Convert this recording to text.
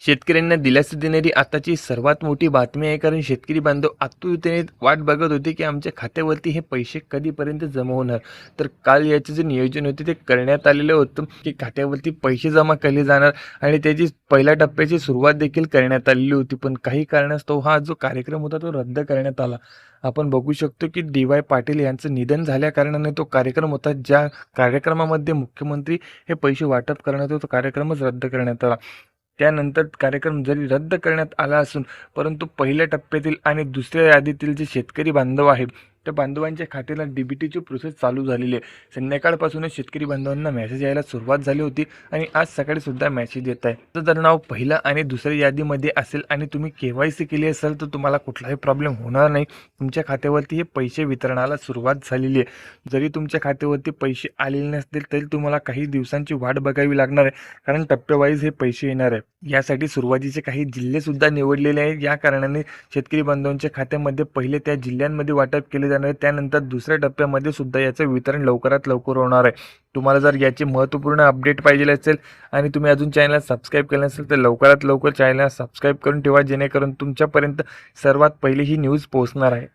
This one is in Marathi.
शेतकऱ्यांना दिलासा देणारी आताची सर्वात मोठी बातमी आहे, कारण शेतकरी बांधव आतुरतेने वाट बघत होते की आमच्या खात्यावरती हे पैसे कधीपर्यंत जमा होणार. तर काल याचे जे नियोजन होते ते करण्यात आलेलं होतं की खात्यावरती पैसे जमा केले जाणार आणि त्याची पहिल्या टप्प्याची सुरुवात देखील करण्यात आलेली होती. पण काही कारणास्तव हा जो कार्यक्रम होता तो रद्द करण्यात आला. आपण बघू शकतो की डी.वाय. पाटील यांचं निधन झाल्या कारणाने तो कार्यक्रम होता, ज्या कार्यक्रमामध्ये मुख्यमंत्री हे पैसे वाटप करण्यात होते, तो कार्यक्रमच रद्द करण्यात आला. त्यानंतर कार्यक्रम जरी रद्द करण्यात आला असून, परंतु पहिल्या टप्प्यातील आणि दुसऱ्या यादीतील जे शेतकरी बांधव आहेत, त्या बांधवांच्या खात्याला डी-बी-टीची प्रोसेस चालू झालेली आहे. संध्याकाळपासूनच शेतकरी बांधवांना मेसेज यायला सुरुवात झाली होती आणि आज सकाळी सुद्धा मेसेज येत आहे. तर जर नाव पहिल्या आणि दुसऱ्या यादीमध्ये असेल आणि तुम्ही के-वाय-सी केली असेल, तर तुम्हाला कुठलाही प्रॉब्लेम होणार नाही. तुमच्या खात्यावरती हे पैसे वितरणाला सुरुवात झालेली आहे. जरी तुमच्या खात्यावरती पैसे आलेले नसतील तरी तुम्हाला काही दिवसांची वाट बघावी लागणार आहे, कारण टप्प्यावाईज हे पैसे येणार आहे. यासाठी सुरुवातीचे काही जिल्हे सुद्धा निवडलेले आहेत. या कारणाने शेतकरी बांधवांच्या खात्यामध्ये पहिले त्या जिल्ह्यांमध्ये वाटप केले जाणार आहे, त्यानंतर दुसऱ्या टप्प्यामध्ये सुद्धा याचं वितरण लवकरात लवकर होणार आहे. तुम्हाला जर याची महत्त्वपूर्ण अपडेट पाहिजे असेल आणि तुम्ही अजून चॅनलला सबस्क्राईब केलं नसेल, तर लवकरात लवकर चॅनलला सबस्क्राईब करून ठेवा, जेणेकरून तुमच्यापर्यंत सर्वात पहिले ही न्यूज पोहोचणार आहे.